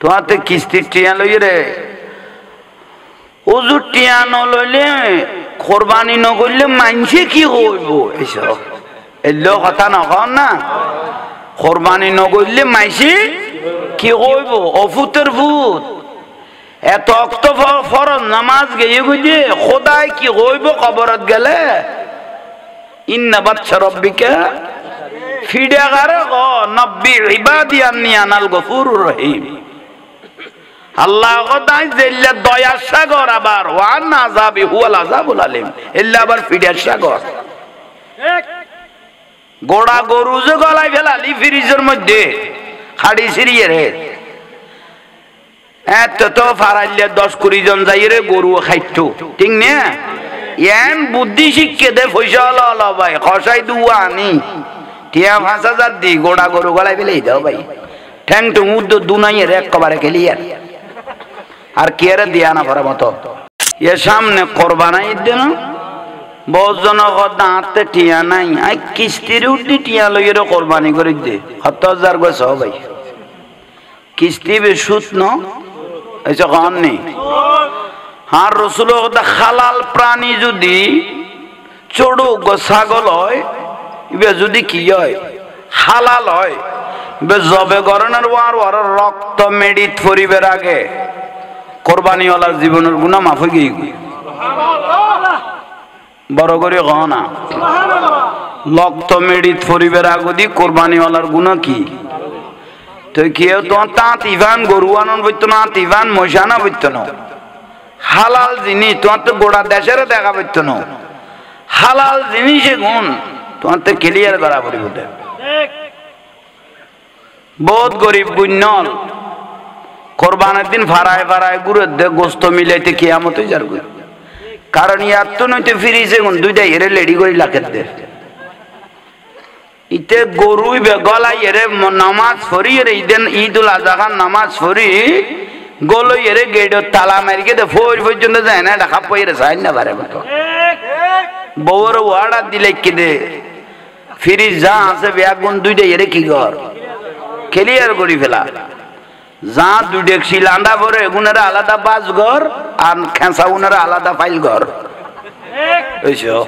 তোমাতে কিস্তির টিয়া লই রে ওজুর টিয়া নলইলে কোরবানি নকরলে মানছে কি হইব এইসব এলো কথা নকন না কোরবানি নকরলে মাইছে কি হইব অফুতের ভূত এত অক্ত ফরজ নামাজ গিয়ে বুঝে খোদাই কি হইব কবরত গেলে ইন্না বাদশা রব্বিকা ফিডাগারে গো নব্বি ইবাদি আন্নি আনাল গফুরুর রহিম আল্লাহ খোদাই জেল্লা দয়ার সাগর আবার ওয়ান আযাবি হুয়াল আযাবুল আলিম ইল্লা আবার ফিডার সাগর গোড়া গরু যে গলায় ফেলালি ফ্রিজের মধ্যে খাড়ি সিরিয়ে রে এত তো ফারাইলে 10-20 জন যাই রে গরু খাইতো ঠিক না এন বুদ্ধি শিক্ষে দে পয়সা হলো ভাই খসাই দুয়া আনি টিয়া 5000 দি গোড়া গরু গলায় ফেলেই দাও ভাই ঠ্যাং টুং উদ্দ দুনাইয়ের একবারে খেলিয়ার আর কে রে দিয়া না ভরা মতো এ সামনে কোরবানাই দেন বহুত জন দাঁতে টিয়া নাই আই কিস্তির উঠি টিয়া লইয়ের কোরবানি করে দে 7000 গছ ভাই কিস্তি বে সুত ন এইসব কন নেই আর রসুল হালাল প্রাণী যদি চড়ু ছাগল হয় ইবে যদি কি হয় হালাল হয় ইবে জবে গরনের ওয়ার রক্ত মেডিত ফরিবের আগে কোরবানিওয়ালার জীবনের গুনাহ মাফ হয়ে গিয়ে বড় করে কহ না রক্ত মেডিত ফরিবের আগে দি কোরবানিওয়ালার গুনাহ কি তো কেউ তোমার তাঁত ইভান গরু আনন বইতো না ইভান মশানা বইতো না হালাল জিনিস তোমার তো গোড়া দেশের দেখা বইতো না হালাল জিনিসে গুণ তোমার তো ক্লিয়ার বরাবরই বটে বহুত গরিব গুণল কোরবানের দিন ফারায় ফারায় গুড়ের দে গোস্ত মিলাইতে কিয়ামত হয়ে যার কারণ ইয়ার তো নইতে ফিরিছে গুণ দুইটা এরে লেডি করে লাখের দে ইতে গরুই গলাই এরে নামাজ ফরি এরে ঈদুল আজহা নামাজ ফরি গলই এরে গেটত তালা মারিকে দে ফোর পর্যন্ত যায় না ঢাকা পইরে যায় না বারে মতো বউর ওয়াড়া দিলে কি দে ফিরি যা আছে ব্যাগ গুণ দুইটা এরে কি ঘর ক্লিয়ার করি ফেলা যা দুই ডেকছি লান্ডা পরে এগুনের আলাদা বাস ঘর আর খেঁচা উনার আলাদা ফাইল ঘর এইসব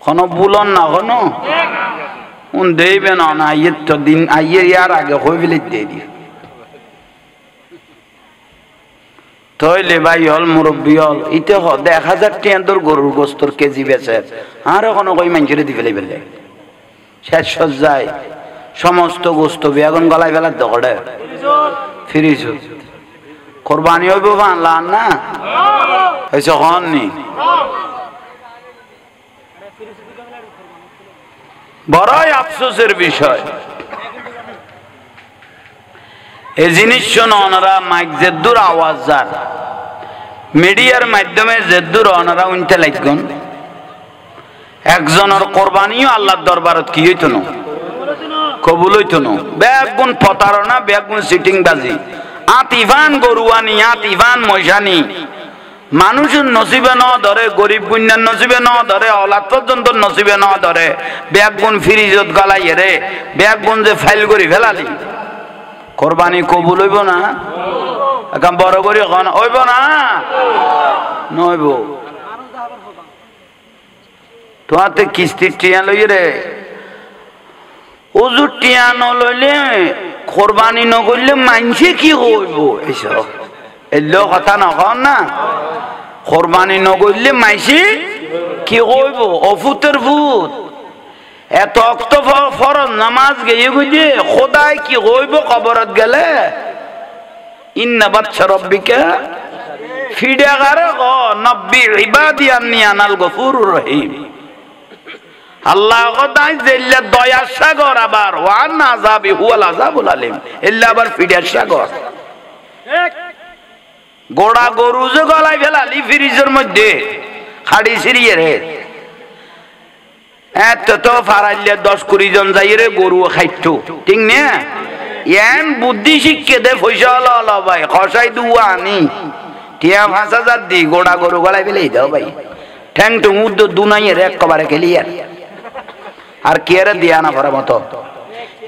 কোনো বুলন না কোনো উন দেবে না আইয়ের তো দিন আইয়ের ইয়ার আগে হয়ে ফেলে দিয়ে দি তইলে ভাই হল মুরব্বী হল ইতে 1000 টাকা তোর গরুর গোস্তর কেজি বেচে আর কোনো কই মানুষের দি ফেলে ফেলে শেষ সজ্জায় সমস্ত গোস্ত বেগুন গলায় ফেলার দৌড়ে ফিরিস কোরবানি হইব বানলাম না হয়েছে হননি বড়ই আফসোসের বিষয় এই জিনিস শোনো ওনারা মাইক জেদ্দুর আওয়াজ যার মিডিয়ার মাধ্যমে জেদ্দুর ওনারা উনতে লাগবেন একজনের কোরবানিও আল্লাহর দরবারত কি হইতো না কবুল হইতো না বেগুন প্রতারণা বেগুন সিটিং বাজি আতিভান গরুয়ানি আতিভান ময়সানি মানুষের নসিবে ন ধরে গরিব গুণার নসিবে ন ধরে অলাদ পর্যন্ত নসিবে ন ধরে বেগুন ফ্রিজত গলাই রে বেগুন যে ফাইল করি ফেলালি কোরবানি কবুল হইব না এখন বড় করি হইব না নইব তোমার তো কিস্তির টিয়া লই রে ওজুর টিয়া নলইলে কোরবানি নকরলে মানছে কি হইব এইসব এলো কথা নকন না কোরবানি নকরলে মাইছে কি হইব অফুতের ভূত এত অক্ত ফরজ নামাজ গিয়ে বুঝে খোদাই কি হইব কবরত গেলে ইন্না বাদশা রব্বিকা ফিডাগারে গো নব্বি ইবাদি আন্নি আনাল গফুরুর রহিম আল্লাহ খোদাই জেল্লা দয়ার সাগর আবার ওয়ান আযাবি হুয়াল আযাবুল আলিম ইল্লা আবার ফিডার সাগর গোড়া গরু যে গলায় ফেলালি ফ্রিজের মধ্যে খাড়ি সিরিয়ে রে এত তো ফারাইলে 10-20 জন যাই রে গরু খাইতো ঠিক না এন বুদ্ধি শিক্ষে দে পয়সা হলো ভাই খসাই দুয়া আনি টিয়া 5000 দি গোড়া গরু গলায় ফেলেই দাও ভাই ঠ্যাং টুং উদ্দ দুনাইয়ের একবারে খেলিয়ার আর কে রে দিয়া না ভরা মতো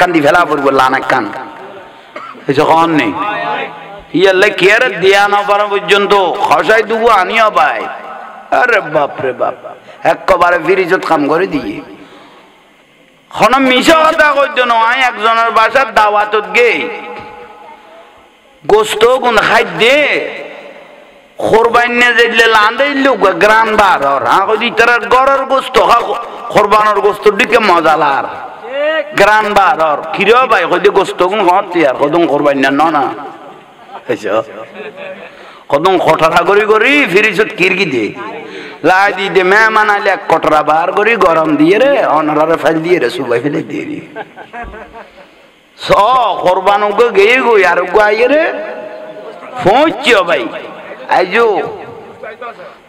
একখান দি ফেলা পড়ব লান একখান এসে কন নেই ইয়ালে কেয়ারে দিয়া না পারা পর্যন্ত খসাই দুবো আনিও ভাই আরে বাপ রে বাপ একবারে ফিরিজত কাম করে দিয়ে খন মিশা কথা কইত নয় একজনের বাসার দাওয়াতত গে গোস্ত গুণ খাই দে কোরবানি যেলে লান্দে লোক গ্রাম বার কই তার গড়ের গোস্ত কোরবানোর গোস্ত দিকে মজা লার গ্রাম বার কিরে ভাই কই গোস্ত গুণ হতে আর কদম কোরবানি না না কদম খটরা করি করি ফিরিজত কিরকি দে লাই দি দে মেহমান আইলে এক কটরা বার করি গরম দিয়ে রে অনারে ফাইল দিয়ে রে সুবাই ফেলে দিয়ে রে স কোরবান গিয়ে গই আর গাইয়ে রে পৌঁছিও ভাই আইজো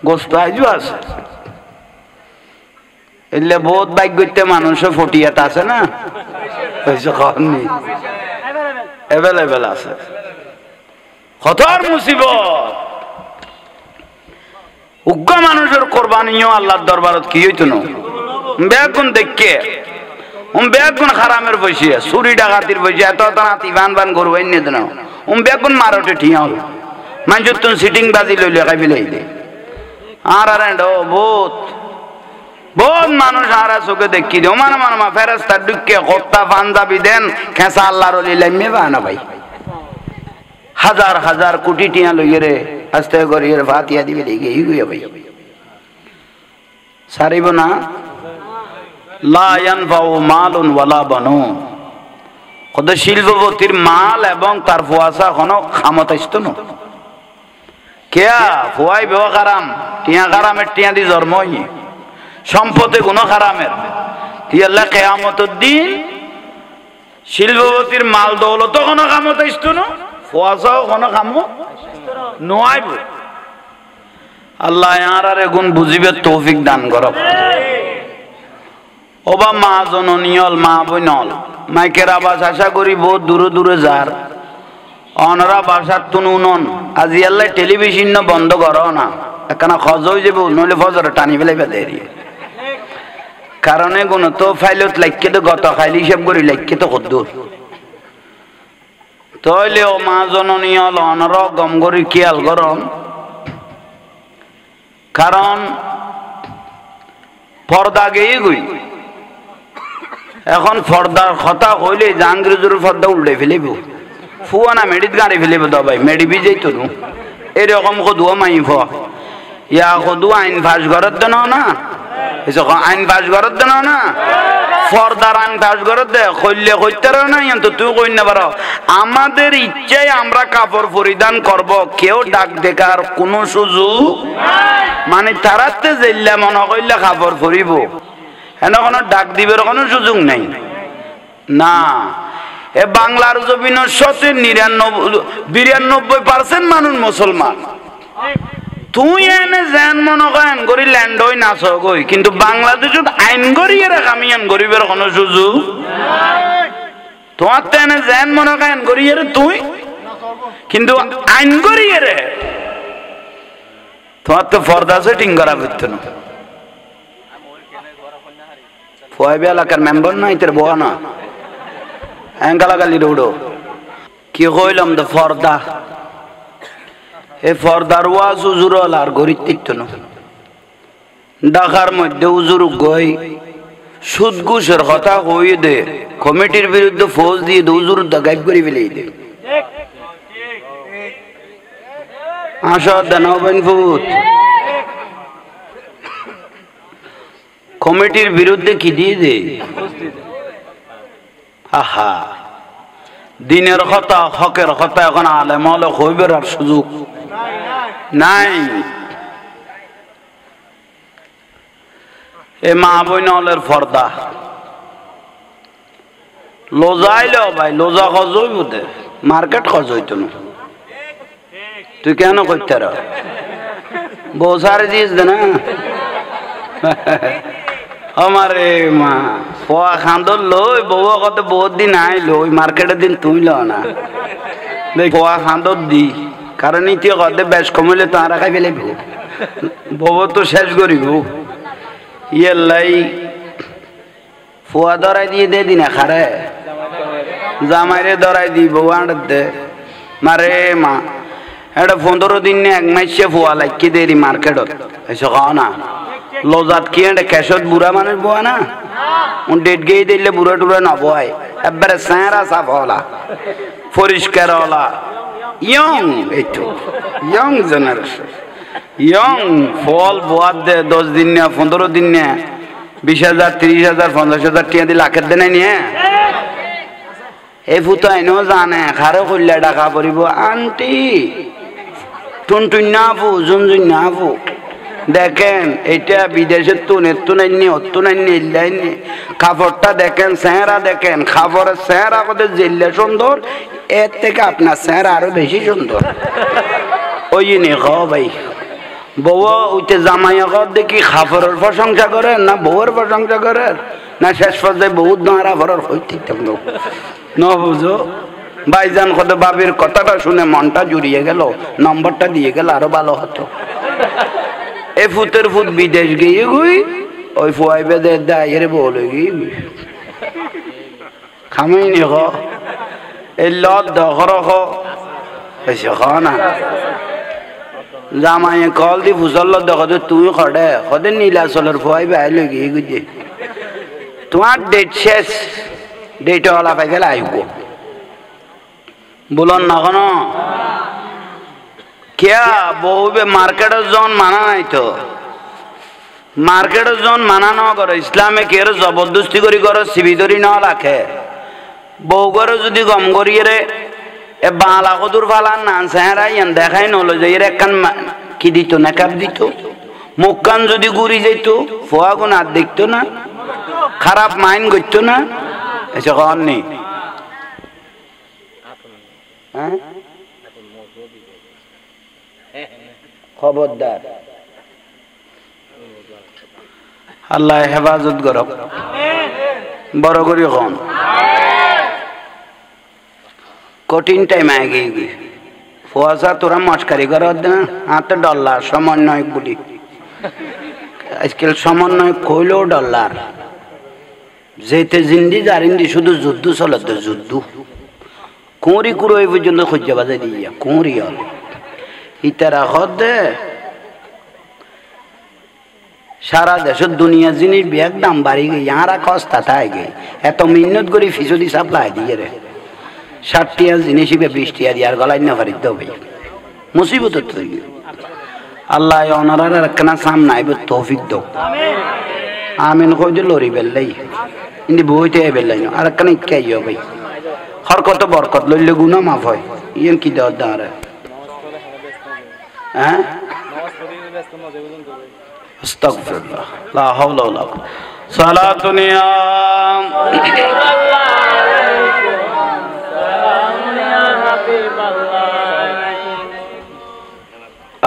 গোস্ত আইজো আছে এলে বহুত বাইক করতে মানুষে ফটিয়াত আছে না খাওয়াননি এভেলেবেল আছে কতর মুসিবত উগ্র মানুষের কোরবানিও আল্লাহর দরবারত কি হইতো না বেগুন দেখকে বেগুন খারামের বসিয়া চুরি ডাকাতির বসিয়া এত নাতি বান বান গরু এনে দেন বেগুন মারোটে ঠিয়া হল মানুষ তুমি সিটিং বাজি লইলে খাই বিলাই দে আর বহুত বহুত মানুষ আর চোখে দেখি দে ওমান মানমা ফেরেস্তা ডুকে হত্যা পাঞ্জাবি দেন খেসা আল্লাহর লাইমে বা না ভাই হাজার হাজার কোটি টিয়া লইয়ে রে আস্তে করে ভাতিয়া দিবে লেগে গিয়ে ভাই সারিব না লা ইয়ানফাউ মালুন ওয়ালা বানুন কত শিল্পপতির মাল এবং তার ফুয়াশা কোনো খামত আসতো না কেয়া ফুয়াই বেও কারাম টিয়া কারামের টিয়া দি জন্মই সম্পদে কোনো কারামের তিয়াল্লা কেয়ামতের দিন শিল্পপতির মাল দৌলত কোনো খামত আসতো না ফুয়াশাও কোনো খামত নোয়াইব আল্লাহ আরে গুণ বুঝিবে তৌফিক দান করব ওবা মা জননীয়ল মা বইনল মাইকের আবাস আশা করি বহুত দূরে দূরে যার অনরা বাসার তুনুনন আজি আল্লাহ টেলিভিশন বন্ধ করো না একখানা খজ হয়ে যাবো নইলে ফজরে টানি ফেলে দেরি কারণে গুণ তো ফাইলত লাইকে তো গত খাইলি হিসাব করি লাইকে তো কদ্দুর তইলে ও মা জননীয়ল অনর গম করি খেয়াল গরম কারণ পর্দা গেয়ে গই এখন পর্দার কথা কইলে জাহাঙ্গীর পর্দা উল্টে ফেলিব ফুয়ানা মেডিত গাড়ি ফেলিব তো ভাই মেডি বিজেই তো এরকম কদুয়া মাই ইয়া কদু আইন ফাঁস ঘরের দেন না আইন ফাঁস ঘরের দেন না পর্দার আইন ফাঁস ঘরের দে কইলে কইতে না তো তুই কই না পারো আমাদের ইচ্ছায় আমরা কাপড় পরিধান করব কেউ ডাক দেখার কোনো সুযোগ মানে তারাতে জেল্লা মনে কইলে কাপড় পরিব এনে কোনো ডাক দিবের কোনো সুযোগ নাই না এ বাংলার জমিনের 92% মানুষ মুসলমান তুই এনে যেন মনে করেন করি ল্যান্ড হই নাচ গই কিন্তু বাংলাদেশত আইন করিয়ে রাখ আমি আইন গরিবের কোনো সুযোগ তোমার তো এনে যেন মনে করেন করিয়ে রে তুই কিন্তু আইন করিয়ে রে তোমার তো ফর্দা সেটিং করা করতে না ফুয়াইবে এলাকার মেম্বার নাই তোর বোয়া না গালাগালি রৌড়ো কি কইলাম তো ফর্দা এই ফর্দার ওয়াজ উজুরল আর গরিব তিক্ত না ঢাকার মধ্যে উজুর গই সুদ ঘুষের কথা হয়ে দে কমিটির বিরুদ্ধে ফৌজ দিয়ে দে উজুর গাইব করে ফেলে দে আসা দানবেন ফুট কমিটির বিরুদ্ধে কি দিয়ে দে আহা দিনের কথা হকের কথা এখন আলেম হলে হইবের আর সুযোগ নাই এ মা বইনলের ফর্দা লোজাইলেও ভাই লোজা খজ হইব দে মার্কেট খজ হইতো না তুই কেন করতে র বউ সারে দিস দে না আমারে মা পোয়া খান্দর লই বউ কত বহুত দিন আইলো ওই মার্কেটের দিন তুই ল না পোয়া খান্দর দি কারণ ইতি কতে বেশ কমলে তো আর খাই ফেলে বউ তো শেষ করিব ইয়ে লাই পোয়া ধরাই দিয়ে দে দিনা খারে জামাইরে ধরাই দিব আড়তে মারে মা এটা 15 দিন এক মাসে ফুয়া লাগি দেরি মার্কেটত এসে খাও না লজাত কি এটা ক্যাশত বুড়া মানুষ বোয়া না ডেট গিয়ে দিলে বুড়া টুড়া নবয় একবারে স্যাঁরা সাফ হলা পরিষ্কার হলা ইয়ং এইটু ইয়ং জেনারেশন ইয়ং ফল বোয়ার দে 10 দিন না 15 দিন না 20,000 30,000 50,000 টিয়া দি লাখের দেনে নিয়ে এই ফুতো আইনো জানে খারো কইলা টাকা পড়িব আন্টি টুনটুন না ফু জুনজুন না ফু দেখেন এটা বিদেশের তুন আইনি অতুন আইনি ইল্লাইনি কাপড়টা দেখেন চেহারা দেখেন খাবারের চেহারা কত জিল্লে সুন্দর এর থেকে আপনার চেহারা আরো বেশি সুন্দর ওই নি খ ভাই বউ ওইতে জামাই আগত দেখি খাফরের প্রশংসা করেন না বউয়ের প্রশংসা করেন না শেষ পর্যায়ে বহুত নারা ভরার হইতে ন বুঝো ভাইজান কত বাবির কথাটা শুনে মনটা জুড়িয়ে গেল নম্বরটা দিয়ে গেল আরো ভালো হতো এ ফুতের ফুট বিদেশ গিয়ে গুই ওই ফুয়াই বেদে দায়ের বলে গিয়ে খামাই নি খ এই লত দখর খ এসে খ না জামাই কল দি ফুসল দেখো তুই খড়ে খদে নীলাচলের ফুয়াই বে আইলে গিয়ে গুজে তোমার ডেট শেষ ডেট হলা পাই গেলে আইব বলুন না কেন क्या बहुबे मार्केट जोन माना नहीं तो मार्केट जोन माना न करो इस्लामे केर जबरदस्ती करी करो सिबिदरी न लाखे बहु करो যদি গম করিয়ে রে এ বালা কদুর ফালা নান সারা ইয়ান দেখাই নলো যে এর একখান কি দিত না কাপ দিত মুখকান যদি গুরি যাইত ফোয়া গুণ আর দেখতো না খারাপ মাইন্ড করতো না এসে কন নি হ্যাঁ খবরদার আল্লাহ হেফাজত করক বড় করি কম কঠিন টাইম আগে ফুয়াশা তোরা মস্কারি কর না হাতে ডলার সমন্বয় বলি আজকাল সমন্বয় কইলেও ডলার যেতে জিন্দি জারিন্দি শুধু যুদ্ধ চলত যুদ্ধ কুঁড়ি কুড়ো এই পর্যন্ত খুঁজে বাজে দিয়া কুঁড়ি হল ইতারা হদে সারা দেশের দুনিয়া জিনিস ব্যাগ দাম বাড়ি গই ইয়ারা কস্তা তাই গে এত মিন্নত করি ফিসুদি সাপ্লাই দিয়ে রে 60 টিয়া জিনিস 20 টিয়া দিয়ে আর গলাই না পারি তো ভাই মুসিবত তো আল্লাহ ওনারা রাখনা সামনে আইব তৌফিক দাও আমিন কই দিল লরি বেলাই ইনি বইতে বেলাই না আর কানে কাইও ভাই হর কত বরকত লইলে গুনাহ মাফ হয় ইয়েন কি দাও দাঁড়া হ্যাঁ আস্তাগফিরুল্লাহ লা হাওলা ওয়ালা সালাতুন ইয়া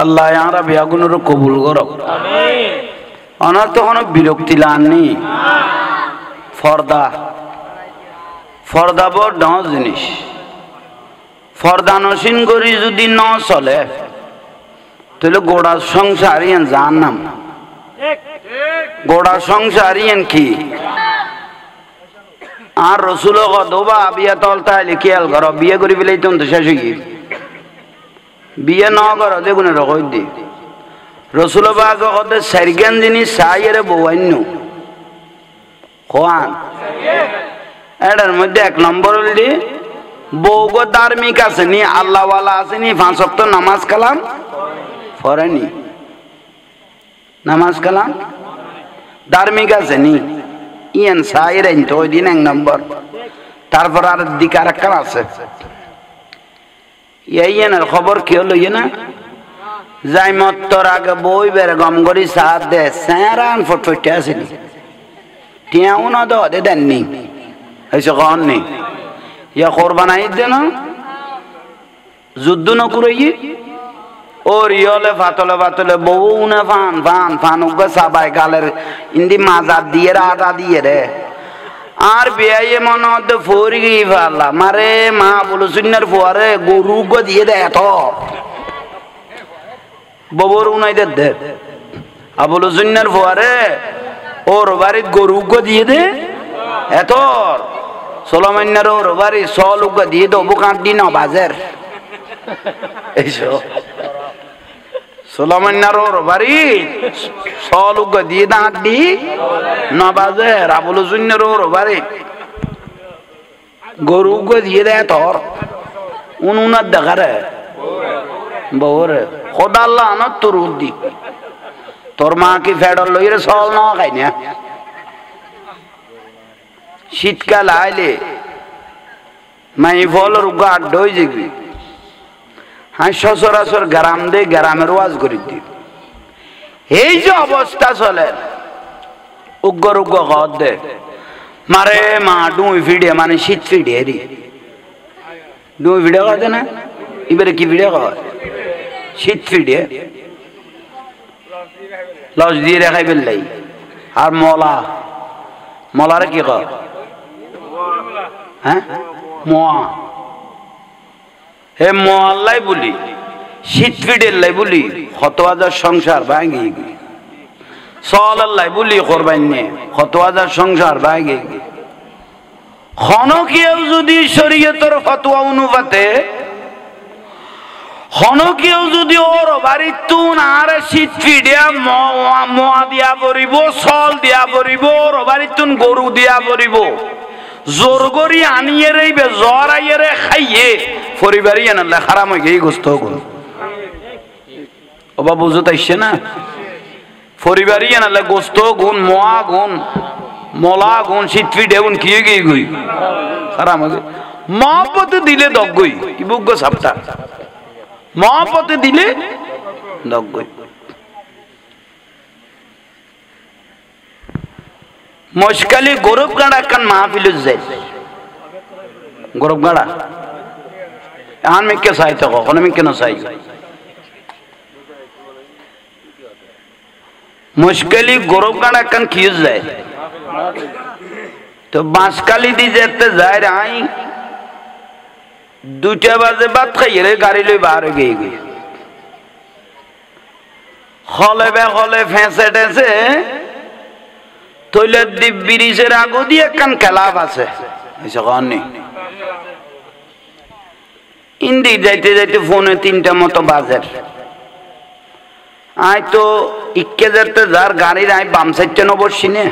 আল্লাহ ইয়া রাব্বি আগুনের কবুল করো আমিন অনার তো কোনো বিরক্তি লাননি পর্দা পর্দা বড় ডাঙর জিনিস পর্দা নসীন করি যদি ন চলে তাহলে গোড়া সংসার ইয়ান জান নাম গোড়া সংসার ইয়ান কি আর রসুল কদবা বিয়া তলতা লিখিয়াল করো বিয়ে করি পেলেই তো শেষ হয়ে বিয়ে ন করো দেখুন রকই দি রসুল বাগ কদে সাইরগান জিনিস সাইয়ের বউয়ান্য খোয়ান এটার মধ্যে 1 নম্বর হলি বউগো ধার্মিক আছে নি আল্লাহওয়ালা আছে নি 5 ওয়াক্ত নামাজ কালাম পড়েনি নামাজ কালাম ধার্মিক আছে নি ইয়ান সাইর আইন তো ওই দিন 1 নম্বর তারপর আর দিকার একটা আছে ইয়ানের খবর কি হলো ইয়ে না যাই মত্তর আগে বই বের গম করি সাথ দে স্যারান ফটফটে আসেনি টিয়াও না দে দেননি এসে কন নি ইয়া কোরবান আইদ দে না যুদ্ধ না করাই ওর ইয়লে ফাতলে বউ না ফান উগা সাবাই গালের ইন্দি মাজা দিয়ে আদা দিয়ে রে আর বিয়ে মনে হতে ফরি গিয়ে ফারলা মারে মা বলো সুন্নার ফুয়ারে গরু গো দিয়ে দে এত ববর উনাই দে আবলো সুন্নার ফুয়ারে ওর বাড়ির গরু গো দিয়ে দে এত সোলমান্নার ওর বাড়ি সল উগা দিয়ে দেবো কাঁদি না বাজার এইসব সোলমান্নার ওর বাড়ি সল উগা দিয়ে দাঁত দি না বাজার আবুল হুসেনের ওর বাড়ি গরু উগা দিয়ে দেয় তোর উনার দেখারে বউরে খোদা আল্লাহ আনত তোর উদ্দি তোর মা কি ফেডর লইরে সল না খাই না শীতকাল আইলে মাই ফলের উগা আড্ড হয়ে যাবি হ্যাঁ সচরাচর গ্রাম দে গ্রামের ওয়াজ করে দি এই যে অবস্থা চলে উগ্র উগ্র ঘর দে মারে মা ডুই ফিডে মানে শীত ফিডে রে ডুই ফিডে খাওয়া না এবারে কি ফিডে খাওয়া শীত ফিডে লস দিয়ে রেখাই ফেললাই আর মলা মলারে কি কয় হ্যাঁ মোয়া হে মোয়াল্লাই বলি শীত ফিডেল্লাই বলি 100,000 সংসার ভাঙি সল আল্লাহ বলি করবেন নে 100,000 সংসার ভাঙি কেউ যদি শরীয়তের ফতোয়া অনুপাতে কেউ যদি ওর বাড়ির তুন আর শীত ফিডিয়া মোয়া দিয়া পড়িব সল দিয়া পড়িব ওর বাড়ির তুন গরু দিয়া পড়িব জোর করি আনিয়ে রইবে জ্বর আইয়ে রে খাইয়ে পরিবারই আনালে খারাপ হয়ে গিয়ে গোস্ত গুণ ওবা বুঝো তাইছে না পরিবারই আনালে গোস্ত গুণ মোয়া গুণ মলা গুণ শীত ফিডে গুণ কি গিয়ে গুই খারাপ হয়ে মহাপতে দিলে দগ্গই কি বুগ্গ সাপটা মহাপতে দিলে দগ্গই মশকালি গরব গাড়া কান মাহফিল যায় গরব গাড়া এখন মেকে চাই তো কখনো মেকে না চাই মশকালি গরব গাড়া কান কি যায় তো বাঁশকালি দি যেতে যায় রাই 2টা বাজে ভাত খাইয়ে গাড়ি লই বার গিয়ে গিয়ে হলে ফেঁসে টেসে তৈলের দ্বীপ ব্রিজের আগু দিয়ে কান খেলাপ আছে ইন্দি যাইতে যাইতে ফোনে 3টা মতো বাজের আই তো ইকে যেতে যার গাড়ির আই বাম সাইডে নবসি নে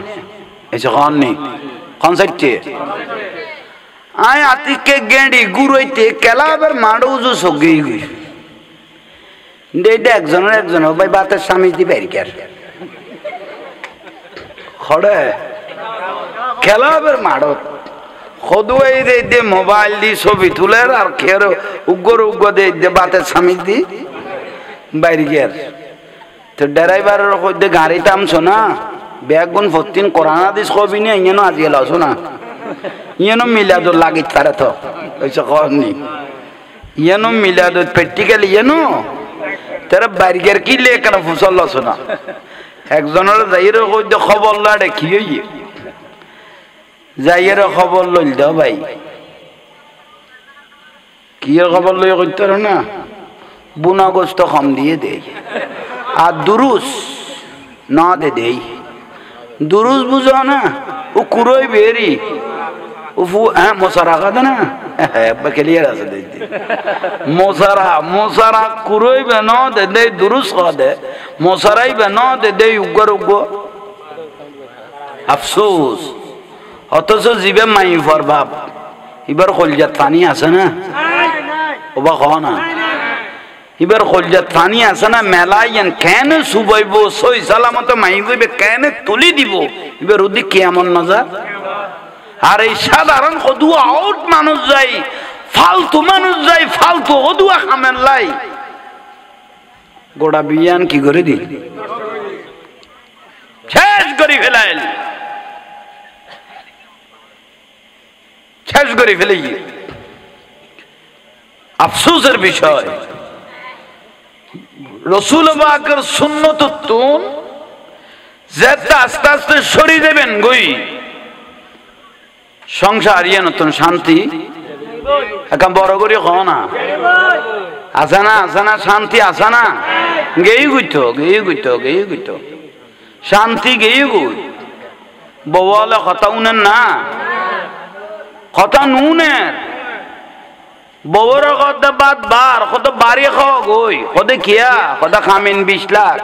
এসে কননি কোন সাইডে আই আতিকে গেঁড়ি গুড়াইতে খেলাপের মাড়ো উজু সগে গই দেইটা একজন ভাই বাতের স্বামী দি বেরিকার খড়ে খেলাবের মাড়ত খদুয়াই দে মোবাইল দি ছবি তুলের আর খের উগ্র দে বাতের স্বামী দি বাইরে গিয়ার তো ড্রাইভারের কইতে গাড়ি টামছো না ব্যাগ গুণ ভর্তিন কোরআনা দিস কবি নি ইয়েনো আজিয়ে লাছো না ইয়েনো মিলাদ লাগিত পারে তো ওইসব কনি ইয়েনো মিলাদ প্র্যাকটিক্যাল ইয়েনো তারা বাইরে গিয়ার কি লে কেন ফুসল লাছো না একজনের যাইয়ের কইতে খবর লাড়ে কি হইয়ে যাইয়ের খবর লইল দাও ভাই কি খবর লই কইতে না বুনা গোস্ত কম দিয়ে দেই আর দুরুস না দেই দুরুস বুঝো না ও কুরোই বেরি উফু হ্যাঁ মশারা কাঁদে না ক্লিয়ার আছে দেখতে মশারা কুরোই বে ন দে দুরুস কাঁদে মশারাই বে ন দে উগ্র আফসোস অথচ জীবে মাই ফর বাপ এবার কলজাত পানি আছে না ওবা খাওয়া না এবার কলজাত পানি আছে না মেলাইন কেন সুবাইব সই সালামত মাই যাবে কেন তুলি দিব এবার ওদি কেমন নজা আর এই সাধারণ হদুয়া আউট মানুষ যাই ফালতু মানুষ যাই ফালতু হদুয়া খামেন লাই গোটা বিয়ান কি করে দি শেষ করে ফেলাইল শেষ করে ফেলে আফসোসের বিষয় রসুল পাকের সুন্নত তুন যেতে আস্তে আস্তে সরিয়ে দেবেন গই সংসার ইয়ে নতুন শান্তি এখন বড় করে খ না আছে না শান্তি আছে না গেই গুইতো শান্তি গেই গুই বলে কথা উনেন না কথা নুনের বউর কথা বাদ বার কত বাড়ি খাওয়া গই কত কিয়া কত খামিন 20 লাখ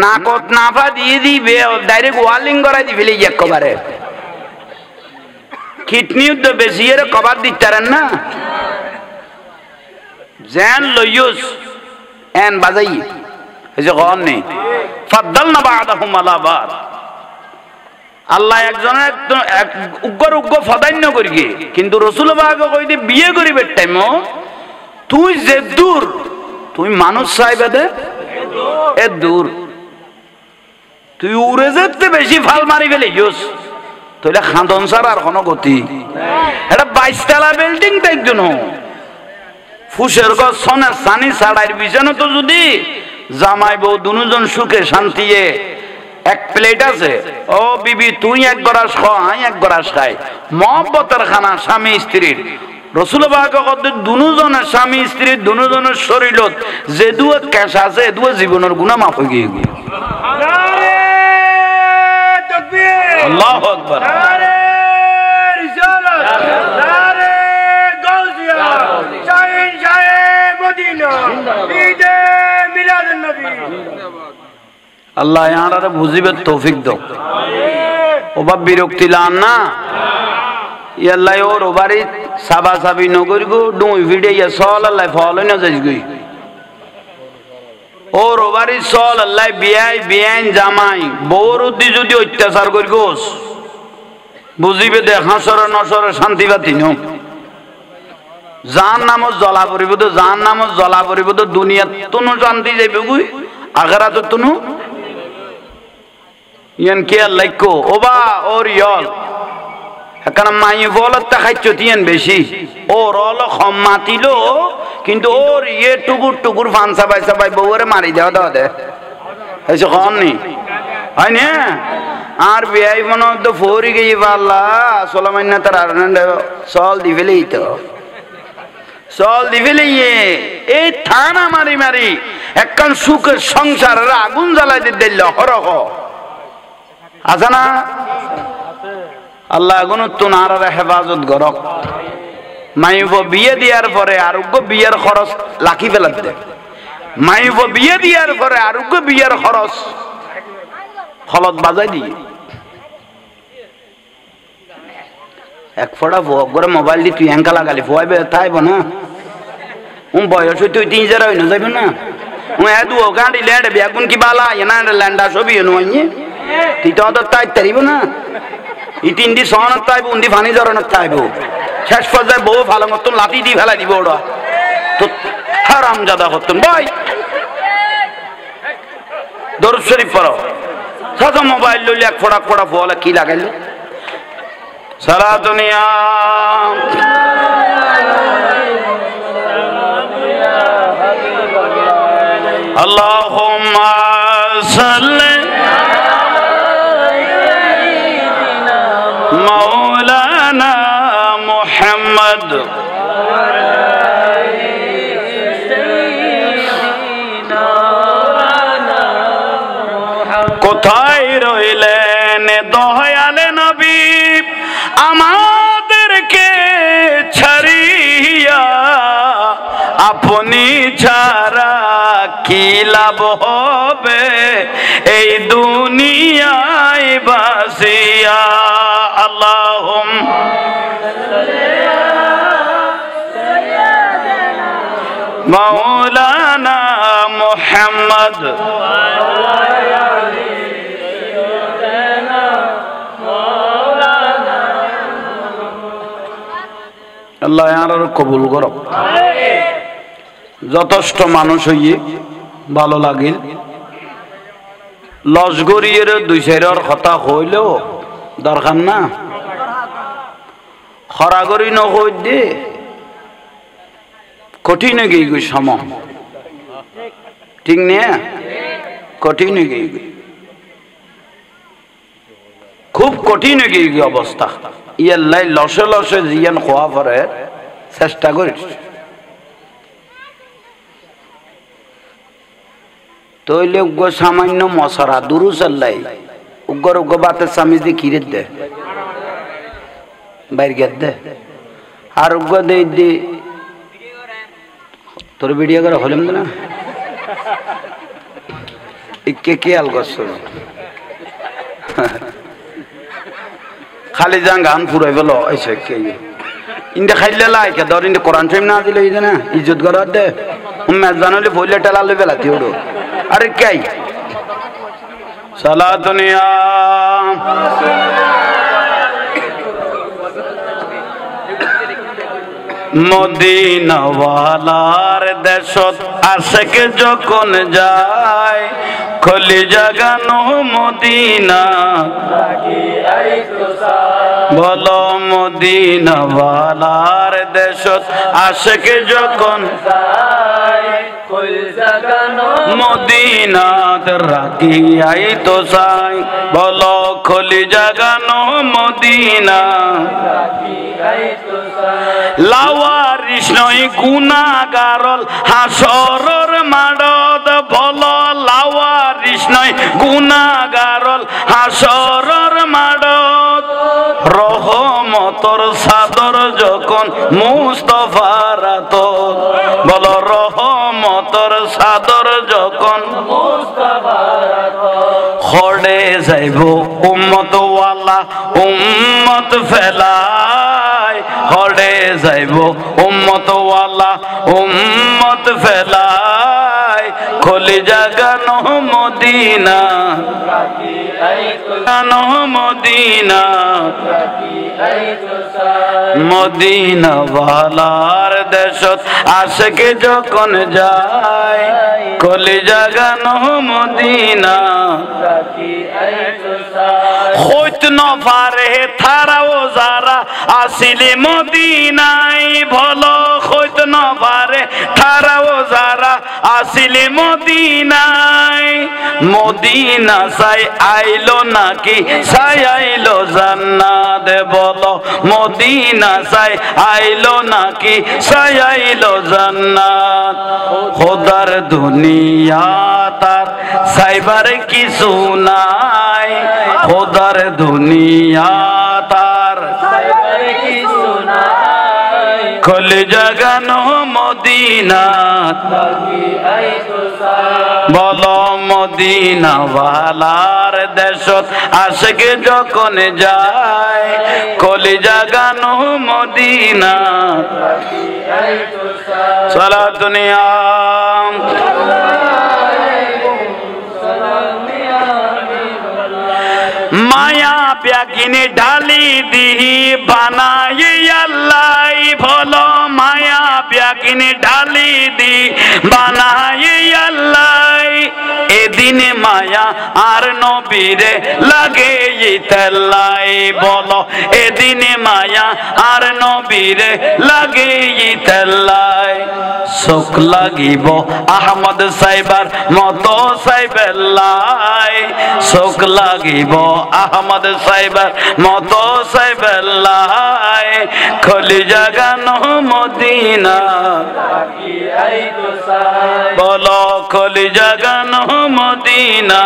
নাকত নাফা দিয়ে দিবে ডাইরেক্ট ওয়ালিং করাই দিবে একবারে কিডনি তো বেশি এর কভার দিতারেন না জেন লইয়ুস এন বাজাই এই যে গন নেই ফাদ্দালনা বা'দাহুম আলা বা'দ আল্লাহ একজনের উগ্র উগ্র ফদান্য করিগে কিন্তু রাসূল পাক কইতে বিয়ে করিবে টাইম তুই যে দূর তুই মানুষ চাইবে দে এ দূর তুই উড়ে যেতে বেশি ফাল মারি ফেলে ইউস তোইলা খান্দন ছাড়া আর কোনো গতি এটা 22 তলা বিল্ডিং টাইপ জন ফুসের গছ সোনার সানি ছাড়ার বিছানো তো যদি জামাই বউ দুজন সুখে শান্তিয়ে এক প্লেট আছে ও বিবি তুই এক গরাস খাও আমি এক গরাস খাই মহব্বতের খানা স্বামী স্ত্রীর রাসূল পাক কত দুজনের স্বামী স্ত্রী দুজনের শরীরত যে দুয়া ক্যাশ আছে দুয়া জীবনের গুনাহ মাফ হয়ে গিয়ে নারে তাকবীর আল্লাহু আকবার নারে রিসালাত নারে গাউসিয়া শাহিন শাহে মদিনা ঈদে মিলাদুন নবী আল্লাহ ইয়ারা বুঝিবে তৌফিক দাও ওবা বিরক্তি লান না ইয়াল্লাহ ওর ওবারি সাবা সাবি নগরি গো দুই ভিড়ে ইয়া সল আল্লাহ ফল না যাই গই ওর ওবারি সল আল্লাহ বিয়াই বিয়াইন জামাই বৌরুদ্দি যদি অত্যাচার করি গোস বুঝিবে দে হাসরে নসরে শান্তি বাতি নো জান নাম জ্বলা পড়িব তো জান নাম জ্বলা পড়িব তো দুনিয়া তুনো শান্তি যাইবে গুই আখিরাত তুনো ইয়ান কে লাইকো ওবা ওর ইয়ল এখন মাই বলত খাইছো তিয়েন বেশি ওর অল মাতিল কিন্তু ওর ইয়ে টুকুর টুকুর ফান সাবাই সাবাই বউরে মারি দেওয়া দেওয়া দে এসে কন নি হয় না আর বিয়াই মনে তো ফোরি গিয়ে পাল্লা সোলামাইনা তার আর সল দি ফেলেই তো সল দি ফেলে এই থানা মারি মারি একখান সুখের সংসারের আগুন জ্বালাই দিল হরহ আছে না আল্লাহ গুণ তোনার হেফাজত করক মাইব বিয়ে দিয়ার পরে আরোগ্য বিয়ের খরচ লাখি ফেলাত দে মাইব বিয়ে দিয়ার পরে আরোগ্য বিয়ের খরচ ফলত বাজাই দিয়ে এক ফোটা করে মোবাইল দিয়ে তুই এঙ্কা লাগালি ফোয়াইবে তাইব না বয়স তুই 3 জায়গা হই না যাইব না দু গাড়ি ল্যান্ড বেগুন কি বালা এনা ল্যান্ডা ছবি নয় তুই তো তাই তারিব না ই 3 দি সহনত তাইব উন্দি ফানি জরনত তাইব শেষ পর্যায়ে বউ ভালো মতন লাঠি দিয়ে ফেলা দিব ওরা তো হারামজাদা হতন ভাই দরুদ শরীফ পড়ো সাদা মোবাইল লইলে এক ফোড়া ফোড়া ফোলা কি লাগাইলো সারা দুনিয়া আল্লাহুম্মা সাল্লি মাওলানা মুহাম্মদ কোথায় রইলেন দয়ালে নবী আমাদেরকে ছাড়িয়া আপনি ছাড়া কি লাভ হবে এই দুনিয়ায় বাসিয়া আল্লাহুম্মা মাওলানা মুহাম্মদ আল্লাহ আর কবুল করো যথেষ্ট মানুষ হইয়ে ভালো লাগিল লসগরিয়ের 2-4 কথা হইলেও দরকার না খরাগরি নহই দে কঠিন গিয়ে গই সম ঠিক নে কঠিন গিয়ে গই খুব কঠিন গিয়ে গই অবস্থা ইয়াল্লাই লসে লসে জিয়ান খোয়া পরে চেষ্টা করিস তৈলে উগ্র সামান্য মশরা দুরু চাল্লাই উগ্র উগ্র বাতের স্বামী দিয়ে কিরে দে বাইর গেদে আরোগ্য দেই দি তোর ভিডিও করে হলাম না ইকে কে আল করছ খালি যান গান পুরাই বল এসে কে ইন্দে খাইলে লাইকে ধর ইন্দে কোরআন শরীফ না দিলে ইদে না ইজ্জত করার দে উম্মাদ জানলে বইলে টেলালে বেলাতি ওড়ো আরে কাই সালাতুনিয়া মদিনা ওয়ালার দেশত আশেক যখন যায় খলি জাগানো মদিনা বলো মদিনা ওয়ালার দেশত আশেক যখন মদিনাত রাখি আই তো সাই বলো খলি জাগানো মদিনা লাওয়ারিস নয় গুনাহগারল হাসরর মাডদ বলো লাওয়ারিস নয় গুনাহগারল হাসরর মাডদ রহমতর সাদর যখন মুস্তাফার আতত বলো রহমতর সাদর যখন মুস্তাফার আতত খড়ে যাইব উম্মত ওয়ালা উম্মত ফেলাই খড়ে যাইব উম্মত ওয়ালা উম্মত ফেলাই খলি জাগানো মদিনা জাগানো মদিনা মদিনা ওয়ালার দেশত আশেকে যখন যায় খলি জাগানো মদিনা হইত নফারে থারাও যারা আসিলে মদিনায় ভলো হইত নফারে থারাও যারা আসিলে মদিনায় মদিনা সাই আইলো নাকি সাই আইলো জান্নাত বলো মদিনা সাই আইলো নাকি সাই আইলো জান্নাত খোদার দুনিয়া তার সাইবার কিছু নাই খোদার দুনিয়া তার সাইবার কিছু নাই খলি জাগানো মদিনা বলো মদিনা ওয়ালার দেশত আশেকে যখন যায় খলি জাগানো মদিনা সালাতুনিয়া মায়া প্যাকিনে ঢালি দিহি বানাই আল্লাহ ভলো মায়া প্যাকিনে ঢালি দি বানাই আল্লাহ এদিনে মায়া আর নবীরে লাগে তেল্লাই বলো এদিনে মায়া আর নবীরে লাগে তেল্লাই শোক লাগিব আহমদ সাইবার মতো সাইবেল্লাই শোক লাগিব আহমদ সাইবার মতো সাইবেল্লাই খলি জাগানো মদিনা বলো খলি জাগানো মদিনা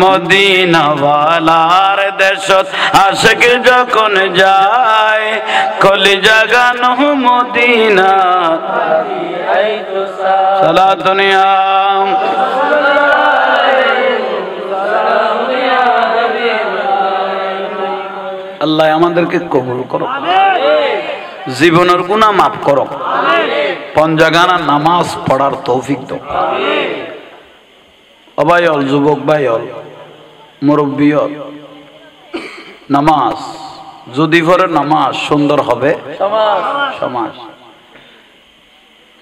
মদিনা ওয়ালার দেশত আশেক যখন যায় খলি জাগানো মদিনা সালাতুনিয়া আল্লাহ আমাদেরকে কবুল করো জীবনের গুনাহ মাফ করো পঞ্জাগানা নামাজ পড়ার তৌফিক দাও অবায়ল যুবক ভাইল মুরব্বিয়ল নামাজ যদি পড়ে নামাজ সুন্দর হবে সমাজ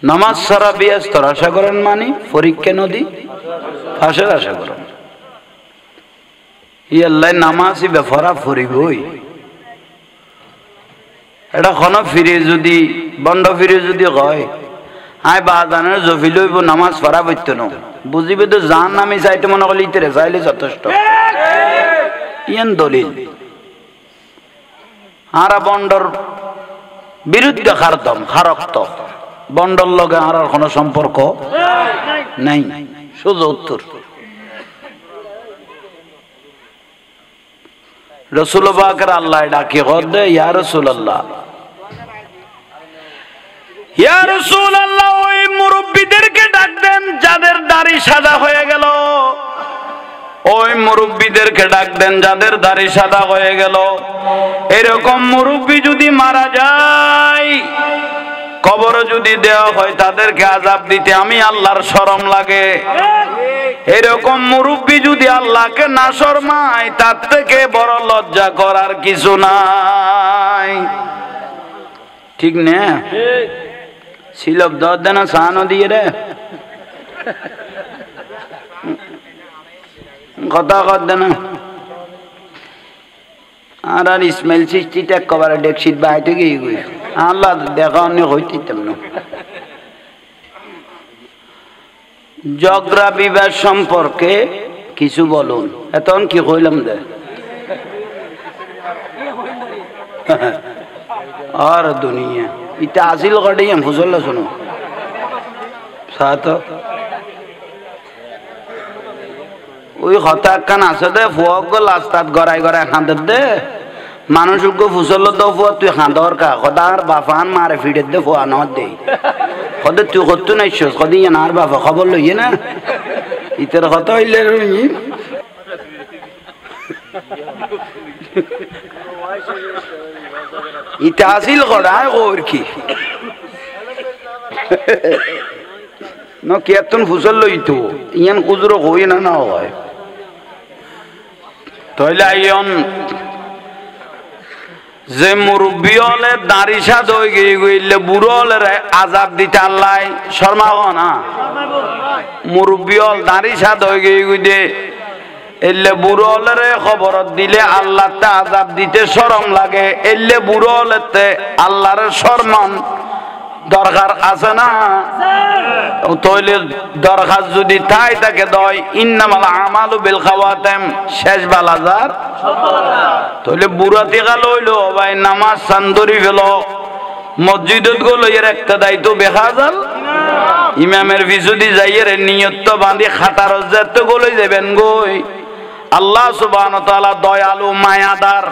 নামাজ সারা ব্যস্ত আশা করেন মানে পরীক্ষা নদী ফাঁসের আশা করেন ইয়াল্লাই নামাজই বেফরা ফরিবই এটা খন ফিরে যদি বন্ধ ফিরে যদি কয় আই বাজানের জফি লইব নামাজ পড়া বইত ন বুঝিবে তো জান নামি চাইতে মনে করলে ইতেরে চাইলে যথেষ্ট ইয়ান দলিল আরা বন্ডর বিরুদ্ধে খারদম খারক্ত বন্ডর লগে আর কোনো সম্পর্ক নাই সোজা উত্তর রসুল পাকের আল্লাহ ডাকে কদে ইয়া রাসূলুল্লাহ, ইয়া রাসূলুল্লাহ, ওই মুরব্বিদেরকে ডাক দেন যাদের দাড়ি সাদা হয়ে গেল, ওই মুরব্বিদেরকে ডাক দেন যাদের দাড়ি সাদা হয়ে গেল। এরকম মুরব্বি যদি মারা যায়, কবরে যদি দেওয়া হয়, তাদেরকে আযাব দিতে আমি আল্লাহর শরম লাগে। এরকম মুরব্বি যদি আল্লাহকে না শরমায়, তার থেকে বড় লজ্জা করার কিছু নাই। ঠিক না? শিলব দর দেনা সানো দিয়ে রে কথা কর দেনা। আর ইসমাইল সৃষ্টিটা একবারে ডেকশিট বাইতে গিয়ে গই আল্লাহ দেখা অন্য হইতাম না। জগরা বিবাহ সম্পর্কে কিছু বলুন। এখন কি কইলাম দে আর দুনিয়া এটা আসিল কাটে ফুসল শোনো সাত ওই হতা কান আছে দে ফুয়ক লাস্তাত গড়াই গড়াই খাঁদের দে মানুষ ফুসল দো ফুয়া তুই খাঁদর কা সদার বাফান মারে ফিডের দে ফুয়া নদ দে সদে তুই করতো নাইছ সদি আর বাফা খবর লইয়ে না ইতের কথা হইলে ইটা আসিল কড়ায় ওর কি ন কেতন ফুসল লইতো ইয়ান কুজুরো হই না না হয় তাইলে আইয়ন যে মুরব্বী হলে দাড়ি সাদ হয়ে গিয়ে গইলে বুড়ো হলে আজাব দিতে আল্লাহ শর্মাব না। মুরব্বী হল দাড়ি সাদ হয়ে গিয়ে গিয়ে এলে বুড়ো হলে খবর দিলে আল্লাহ তে আজাব দিতে শরম লাগে। এলে বুড়ো হলে আল্লাহর সম্মান দরকার আছে না? তইলে দরকার যদি তাই তাকে দয় ইন্নামাল আমালু বিল খাওয়াতিম শেষ বালাজার তইলে বুড়া টিকা লইলো ভাই নামাজ সান্দরি ফেল মসজিদত গো লইয়ের একটা দায়িত্ব বেখাজাল ইমামের বিজুদি যাইয়ের নিয়ত বাঁধি খাতার জাত গো লই যাবেন গই। আল্লাহ সুবহানাহু ওয়া তাআলা দয়ালু মায়াদার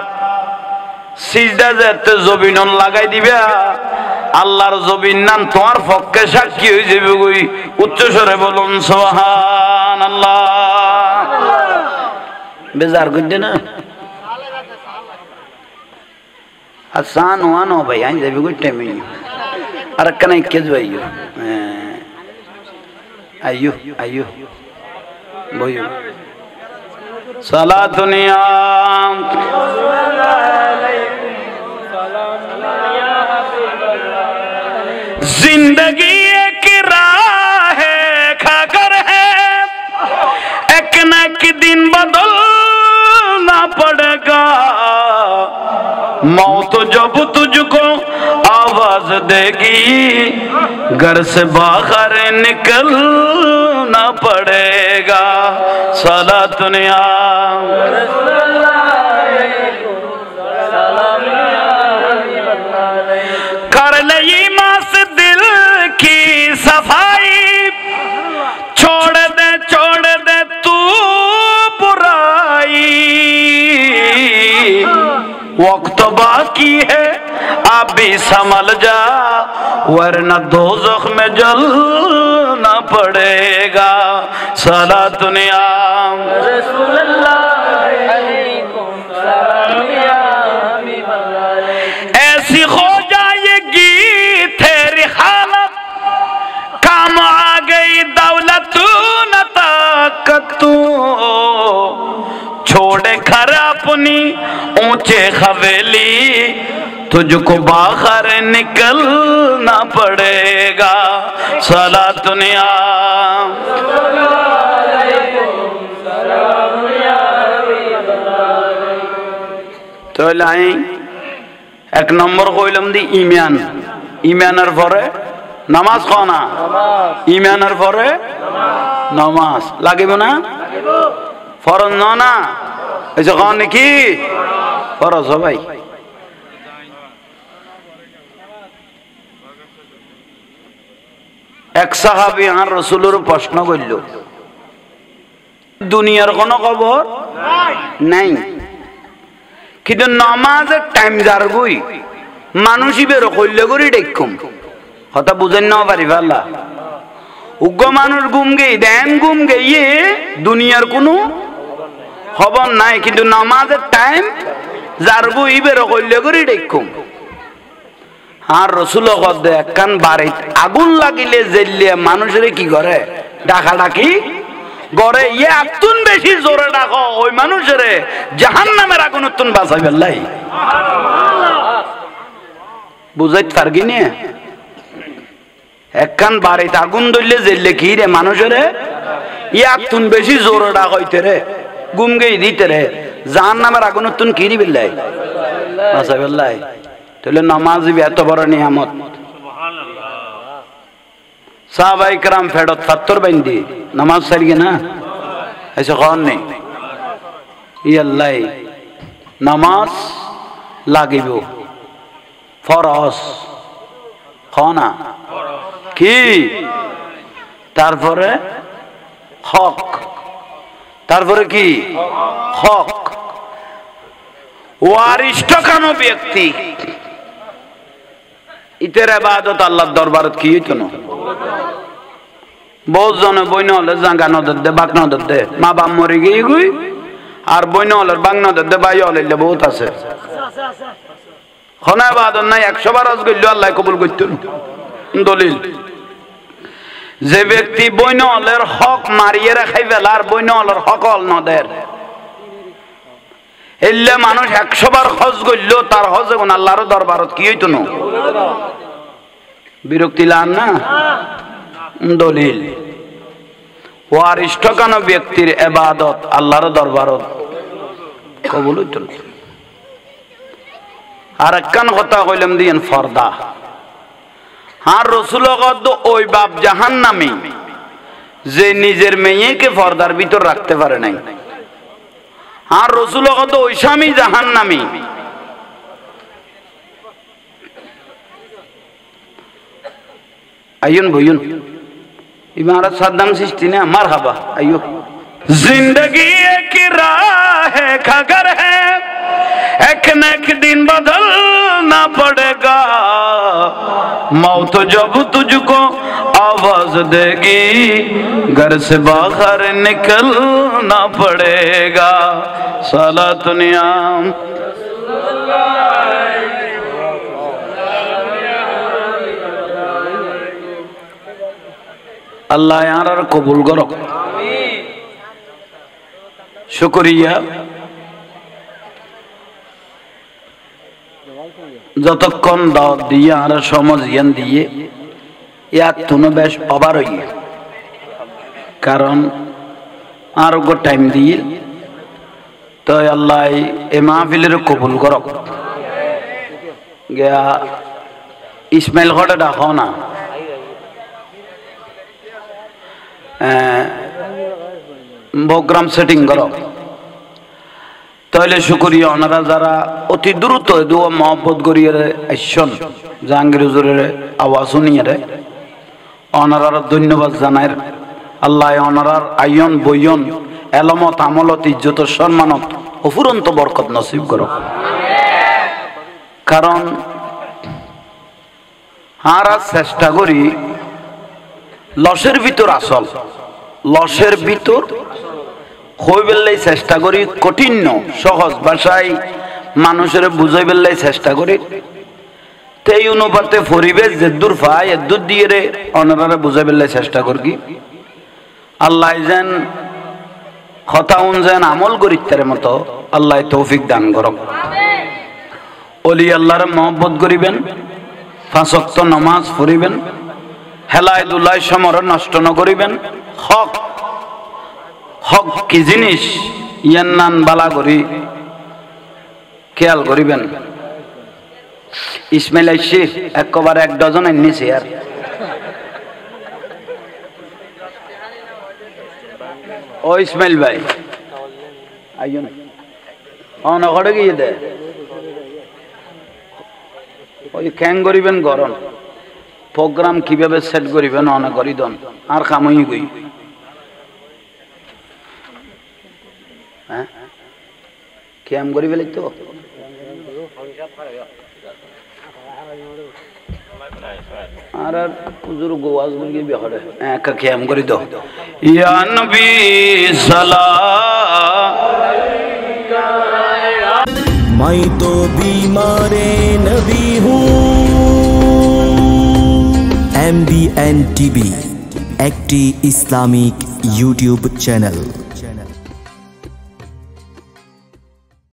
সিজদা যেতে জবিনন লাগাই দিবা আল্লাহর জবিন নাম তোমার পক্ষে সাক্ষী হয়ে যাবে গই। উচ্চ স্বরে বলুন সুবহানাল্লাহ। বেজার করতে না আসান ওয়ানো ভাই আই যাবে গই টাইমে আর কানাই কে যাইও আইয়ো আইয়ো বইও সালাতুনিয়া जिंदगी एक राह है खाकर है एक न एक दिन बदलना पड़ेगा मौत जब तुझको आवाज देगी घर से बाहर निकलना पड़ेगा। सलातुनिया कर ले ईमान से दिल की सफाई छोड़ दे तू बुराई वक्त बाकी है अभी संभल जा वरना दोज़ख में जलना पड़ेगा। सलातुनिया ऐसी हो जाएगी तेरी हालत काम आ गई दौलत न ताकत छोड़े घर अपनी ऊंचे हवेली तुझको बाहर निकलना पड़ेगा। सलातुनिया तो लाई एक नंबर কইলাম দি ঈমান ঈমানের পরে নামাজ খানা ঈমানের পরে নামাজ লাগিব না ফরজ না এই যে কোন কি ফরজ ভাই এক সাহাবী আর রাসূলের প্রশ্ন করল দুনিয়ার কোন খবর নাই কিন্তু নামাজের টাইম যার গই মানুষই বেরো কইলে করি দেখুম কথা বুঝেন না পারি ভাল্লা উগ্র মানুষ গুম গেই দেন গুম গেয়ে দুনিয়ার কোনো খবর নাই কিন্তু নামাজের টাইম যার গই বেরো কইলে করি দেখুম আর রসুল একখান বাড়িতে আগুন লাগিলে জেলিয়ে মানুষের কি করে ডাকা ডাকি গড়ে ইয়ে আতুন বেশি জোরে ডাকো ওই মানুষের জাহান্নামের আগুন তুন বাঁচাই ফেললাই বুঝাইতে পারগি নে একখান বাড়িতে আগুন ধরলে জেললে কি রে মানুষের ইয়ে আতুন বেশি জোরে ডাক হইতে রে গুম গেই দিতে রে জাহান্নামের আগুন তুন কি রি ফেললাই বাঁচাই ফেললাই তাহলে নামাজ এত বড় নিয়ামত সাহাবায়ে কেরাম ফেরত ফাত্তর বাইন্দি নামাজ সারিয়ে না এসে খাওয়ার নেই ইয়াল্লাই নামাজ লাগিব ফরজ খাওয়া কি তারপরে হক তারপরে কি হক ওয়ারিষ্ঠকানো ব্যক্তি ইতের ইবাদত আল্লাহর দরবারত কি হইতো না বহুত জনে বইন হলে জাঙ্গা নদর দে বাক নদর দে মা বাপ মরে গিয়ে গুই আর বইন হলে বাং নদর দে বাই হলে বহুত আছে খনা ইবাদত নাই 100 বার আজ গইলো আল্লাহ কবুল করতো দলিল যে ব্যক্তি বইন হলের হক মারিয়ে রাখাই ফেলা আর বইন হলের হক হল নদের এলে মানুষ 100 বার হজ গইল তার হজ গুণ আল্লাহর দরবারত কি হইতো না বিরক্তি লান না দলিল ওয়ারিষ্ঠকানো ব্যক্তির ইবাদত আল্লাহর দরবারত কবুল হইতো না আর একখান কথা কইলাম দিয়েন ফর্দা আর রসুল ওই বাপ জাহান্নামী যে নিজের মেয়েকে পর্দার ভিতর রাখতে পারে নাই আর রসুল ওই স্বামী জাহান্নামী আইয়ুন বইয়ুন ইমারত সাদ্দাম সৃষ্টি না মারহাবা আইয়ো जिंदगी एक राह है खगर है एक न एक दिन बदलना पड़ेगा मौत जब तुझको आवाज देगी घर से बाहर निकलना पड़ेगा साला दुनिया अल्लाह यार कबूल करो शुक्रिया যতক্ষণ দাওয়াত দিয়ে আর সমাজ জ্ঞান দিয়ে ইয়াত তুনো বেশ অবার হইয়ে কারণ আর গো টাইম দিয়ে তো আল্লাহ এ মাহফিলের কবুল করক গিয়া ইসমাইল ঘটে ডাকো না প্রোগ্রাম সেটিং করো তাহলে শুকরিয়া ওনারা যারা অতি দ্রুত দোয়া মহব্বত করিয়ে আসছেন জাহাঙ্গীর হুজুরের আওয়াজ শুনিয়ে ওনারা ধন্যবাদ জানাই আল্লাহ ওনারার আয়ন বইয়ন এলমত আমলত ইজ্জত সম্মানত অফুরন্ত বরকত নসিব করো কারণ আর চেষ্টা করি লসের ভিতর আসল লসের ভিতর হই বেললাই চেষ্টা করি কঠিন সহজ ভাষায় মানুষের বুঝাই বেললাই চেষ্টা করি এই অনুপাতে পরিবেশ যে দূর পায় এ দূর দিয়ে রে অনারা বুঝাই বেললাই চেষ্টা করি আল্লাহ যেন কথা যেন আমল করি তার মতো আল্লাহ তৌফিক দান করক অলি আল্লাহর মহব্বত করিবেন 5 ওয়াক্ত নামাজ পড়িবেন হেলায় দুলায় সমর নষ্ট ন করিবেন হক হক কি জিনিস ইয়ান নান বালা করি খেয়াল করিবেন ইসমাইল আইসি একবার 1 ডজন এনেছি আর ও ইসমাইল ভাই আইয়ো না অন ঘরে গিয়ে দে ওই ক্যাং করিবেন গরম প্রোগ্রাম কিভাবে সেট করিবেন অনেক করি দন আর কামই গই হ্যাঁ ক্যাম করি ফেলি তো আর হুজুর গোয়াজ বলি বিহরে এক খেয়াম করে দাও ইয়া নবী সালাম मैं तो बीमारे नबी हूँ। MBN TV একটি ইসলামিক ইউটিউব চ্যানেল।